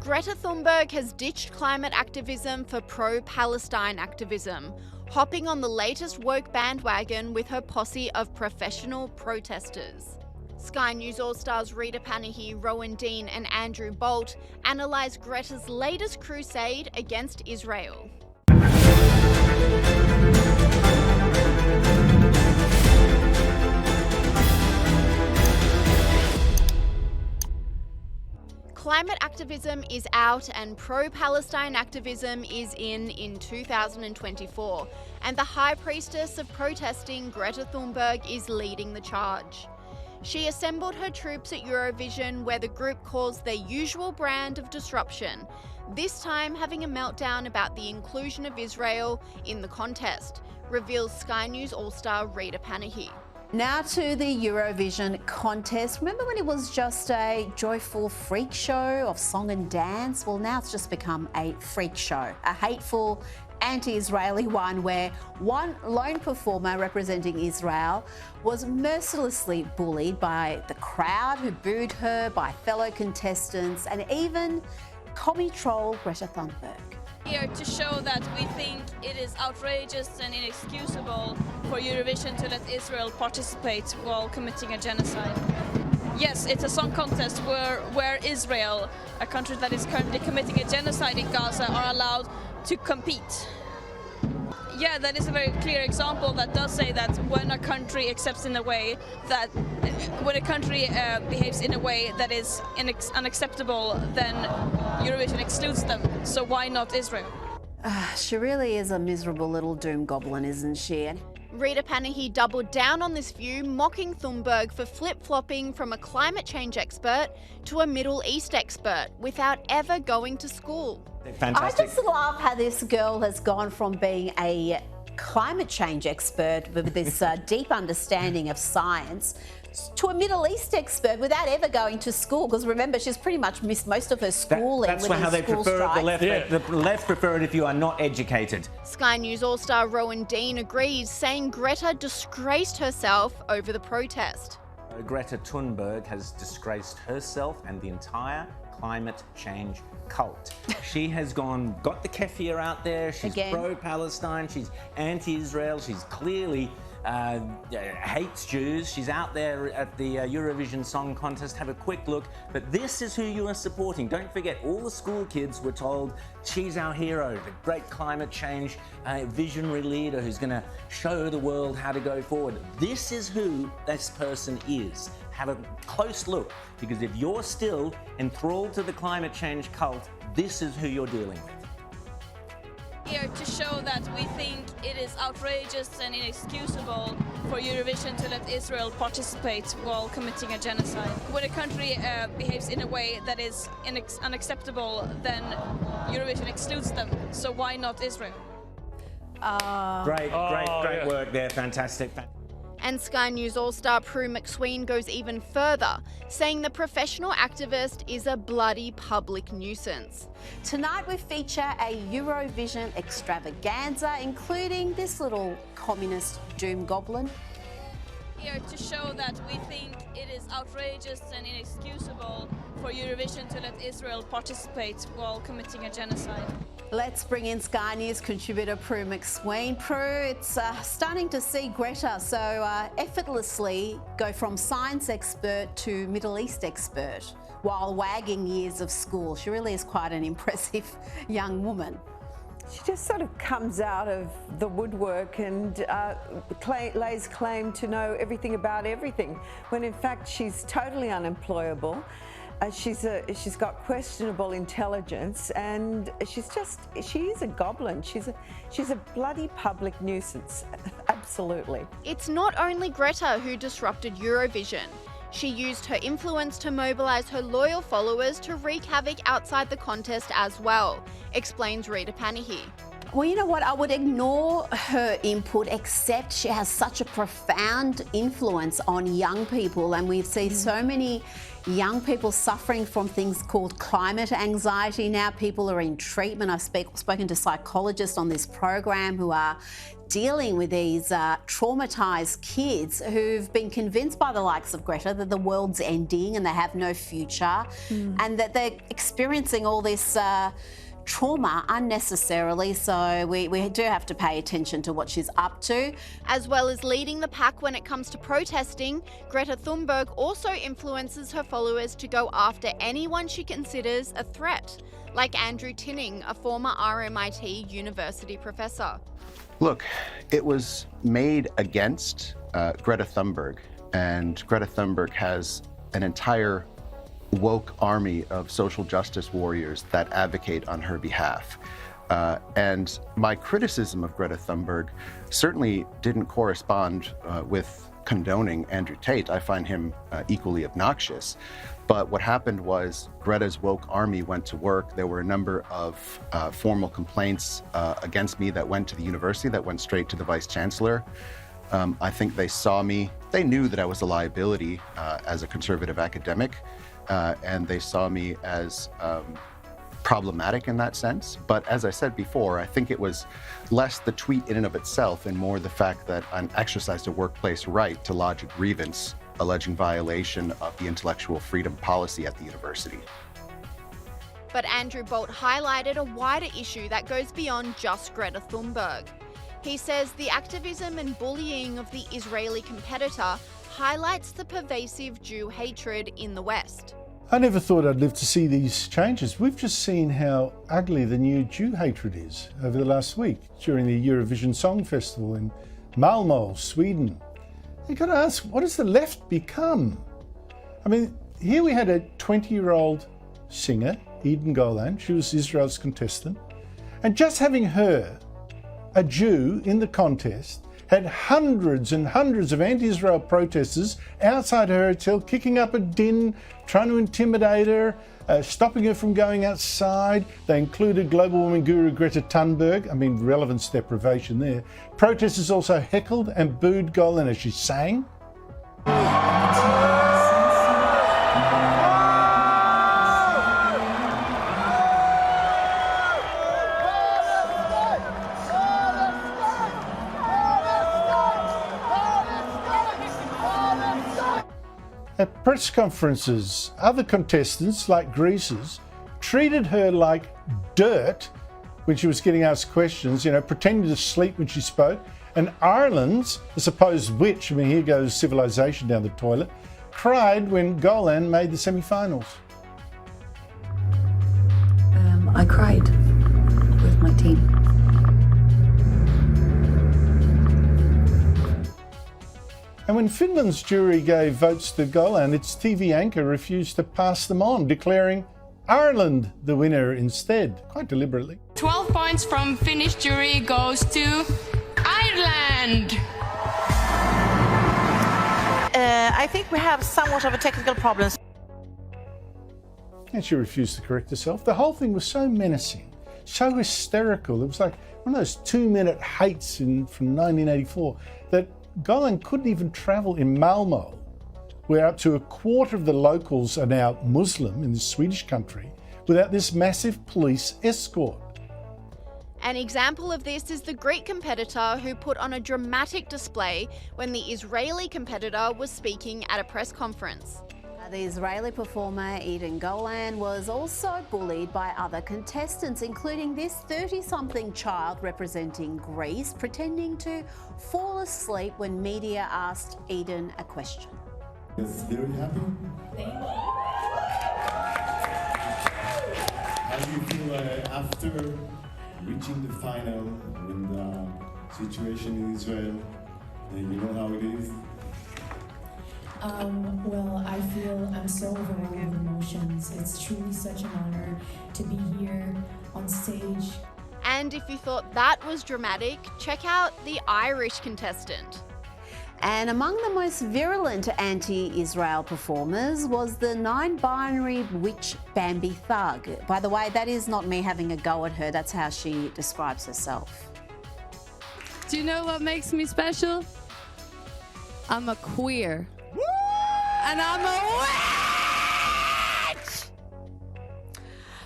Greta Thunberg has ditched climate activism for pro-Palestine activism, hopping on the latest woke bandwagon with her posse of professional protesters. Sky News All-Stars Rita Panahi, Rowan and Andrew Bolt analyse Greta's latest crusade against Israel. Climate activism is out and pro-Palestine activism is in 2024, and the high priestess of protesting, Greta Thunberg, is leading the charge. She assembled her troops at Eurovision, where the group caused their usual brand of disruption, this time having a meltdown about the inclusion of Israel in the contest, reveals Sky News All-Star Rita Panahi. Now to the Eurovision contest. Remember when it was just a joyful freak show of song and dance? Well, now it's just become a freak show, a hateful, anti-Israeli one where one lone performer representing Israel was mercilessly bullied by the crowd who booed her, by fellow contestants, and even commie troll Greta Thunberg. Here to show that we think it is outrageous and inexcusable for Eurovision to let Israel participate while committing a genocide. Yes, it's a song contest where Israel, a country that is currently committing a genocide in Gaza, are allowed to compete. Yeah, that is a very clear example that does say that when a country accepts in a way that, when a country behaves in a way that is unacceptable, then Eurovision excludes them. So why not Israel? She really is a miserable little doom goblin, isn't she? Rita Panahi doubled down on this view, mocking Thunberg for flip-flopping from a climate change expert to a Middle East expert without ever going to school. Fantastic. I just love how this girl has gone from being a climate change expert with this deep understanding of science to a Middle East expert without ever going to school, because remember, she's pretty much missed most of her schooling. That's how they prefer it. The left prefer it if you are not educated. Sky News All-Star Rowan agrees, saying Greta disgraced herself over the protest. Greta Thunberg has disgraced herself and the entire climate change cult. She has got the kefir out there. She's pro-Palestine. She's anti-Israel. She's clearly hates Jews. She's out there at the Eurovision Song Contest. Have a quick look. But this is who you are supporting. Don't forget, all the school kids were told she's our hero, the great climate change visionary leader who's going to show the world how to go forward. This is who this person is. Have a close look, because if you're still enthralled to the climate change cult, this is who you're dealing with. Here to show that we think it is outrageous and inexcusable for Eurovision to let Israel participate while committing a genocide. When a country behaves in a way that is unacceptable, then Eurovision excludes them. So why not Israel? Great work there. Fantastic. And Sky News All-Star Prue McSween goes even further, saying the professional activist is a bloody public nuisance. Tonight we feature a Eurovision extravaganza, including this little communist doom goblin. Here to show that we think it is outrageous and inexcusable for Eurovision to let Israel participate while committing a genocide. Let's bring in Sky News contributor Prue McSween. Prue, it's stunning to see Greta so effortlessly go from science expert to Middle East expert while wagging years of school. She really is quite an impressive young woman. She just sort of comes out of the woodwork and lays claim to know everything about everything, when in fact she's totally unemployable. She's got questionable intelligence, and she is a goblin. She's a bloody public nuisance, absolutely. It's not only Greta who disrupted Eurovision. She used her influence to mobilise her loyal followers to wreak havoc outside the contest as well, explains Rita Panahi. Well, you know what? I would ignore her input, except she has such a profound influence on young people, and we see so many young people suffering from things called climate anxiety now. People are in treatment. I've spoken to psychologists on this program who are dealing with these traumatised kids who've been convinced by the likes of Greta that the world's ending and they have no future, and that they're experiencing all this trauma unnecessarily. So we do have to pay attention to what she's up to. As well as leading the pack when it comes to protesting, Greta Thunberg also influences her followers to go after anyone she considers a threat, like Andrew Tinning, a former RMIT university professor. Look, it was made against Greta Thunberg, and Greta Thunberg has an entire woke army of social justice warriors that advocate on her behalf. And my criticism of Greta Thunberg certainly didn't correspond with condoning Andrew Tate. I find him equally obnoxious. But what happened was Greta's woke army went to work. There were a number of formal complaints against me that went to the university, that went straight to the vice chancellor. I think they saw me. They knew that I was a liability as a conservative academic. And they saw me as problematic in that sense. But as I said before, I think it was less the tweet in and of itself and more the fact that I exercised a workplace right to lodge a grievance alleging violation of the intellectual freedom policy at the university. But Andrew Bolt highlighted a wider issue that goes beyond just Greta Thunberg. He says the activism and bullying of the Israeli competitor highlights the pervasive Jew hatred in the West. I never thought I'd live to see these changes. We've just seen how ugly the new Jew hatred is over the last week during the Eurovision Song Festival in Malmö, Sweden. You've got to ask, what has the left become? I mean, here we had a 20-year-old singer, Eden Golan. She was Israel's contestant. And just having her, a Jew, in the contest, had hundreds and hundreds of anti-Israel protesters outside her hotel, kicking up a din, trying to intimidate her, stopping her from going outside. They included global woman guru Greta Thunberg. I mean, relevance deprivation there. Protesters also heckled and booed Golan as she sang. At press conferences, other contestants, like Greece's, treated her like dirt when she was getting asked questions, pretending to sleep when she spoke. And Ireland's, the supposed witch, I mean, here goes civilization down the toilet, cried when Golan made the semi-finals. I cried with my team. And when Finland's jury gave votes to Golan, its TV anchor refused to pass them on, declaring Ireland the winner instead, quite deliberately. 12 points from Finnish jury goes to Ireland. I think we have somewhat of a technical problem. And she refused to correct herself. The whole thing was so menacing, so hysterical. It was like one of those 2-minute hates from 1984 that Golan couldn't even travel in Malmö, where up to a quarter of the locals are now Muslim in this Swedish country, without this massive police escort. An example of this is the Greek competitor who put on a dramatic display when the Israeli competitor was speaking at a press conference. The Israeli performer Eden Golan was also bullied by other contestants, including this 30-something child representing Greece, pretending to fall asleep when media asked Eden a question. Yes, very happy. How do you feel after reaching the final when the situation in Israel, you know how it is? Well, I feel I'm so overwhelmed with emotions. It's truly such an honor to be here on stage. And if you thought that was dramatic, check out the Irish contestant. And among the most virulent anti-Israel performers was the non-binary witch Bambi Thug. By the way, that is not me having a go at her, that's how she describes herself. Do you know what makes me special? I'm a queer. And I'm a witch!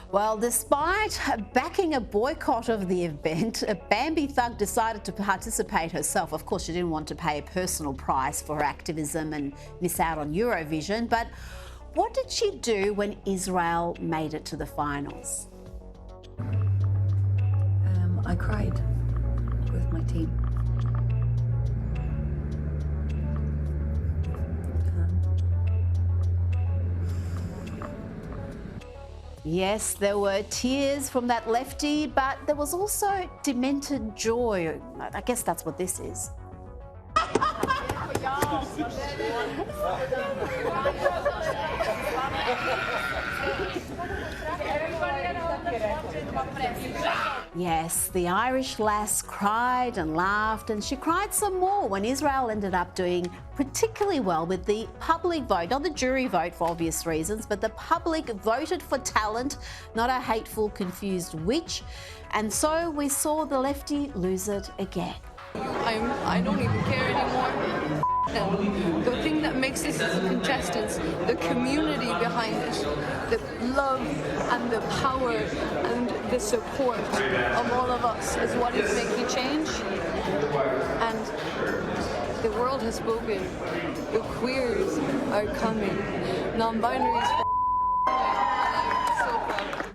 Well, despite backing a boycott of the event, Bambi Thug decided to participate herself. Of course, she didn't want to pay a personal price for her activism and miss out on Eurovision. But what did she do when Israel made it to the finals? I cried with my team. Yes, there were tears from that lefty, but there was also demented joy. I guess that's what this is. Yes, the Irish lass cried and laughed, and she cried some more when Israel ended up doing particularly well with the public vote. Not the jury vote for obvious reasons, but the public voted for talent, not a hateful, confused witch. And so we saw the lefty lose it again. I don't even care anymore. The thing that makes this as a contestant, the community behind it, the love and the power and the support of all of us is what is making change. And the world has spoken. The queers are coming. Non-binaries.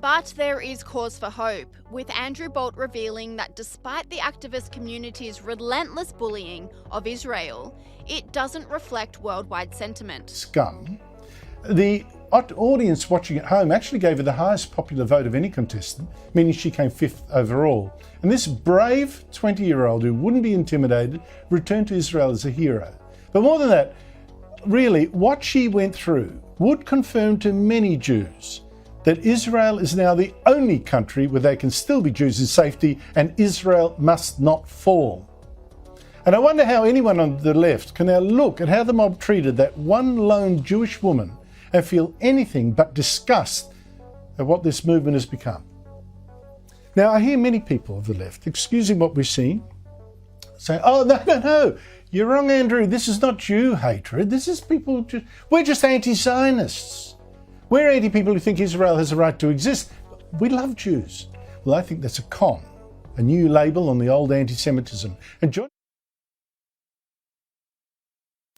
But there is cause for hope, with Andrew Bolt revealing that despite the activist community's relentless bullying of Israel, it doesn't reflect worldwide sentiment. Scum. The audience watching at home actually gave her the highest popular vote of any contestant, meaning she came 5th overall. And this brave 20-year-old who wouldn't be intimidated returned to Israel as a hero. But more than that, really, what she went through would confirm to many Jews that Israel is now the only country where they can still be Jews in safety, and Israel must not fall. And I wonder how anyone on the left can now look at how the mob treated that one lone Jewish woman and feel anything but disgust at what this movement has become. Now, I hear many people of the left excusing what we're seeing, saying, oh, no, you're wrong, Andrew, this is not Jew hatred, this is people, we're just anti-Zionists. We're anti-people who think Israel has a right to exist. We love Jews. Well, I think that's a con, a new label on the old anti-Semitism. And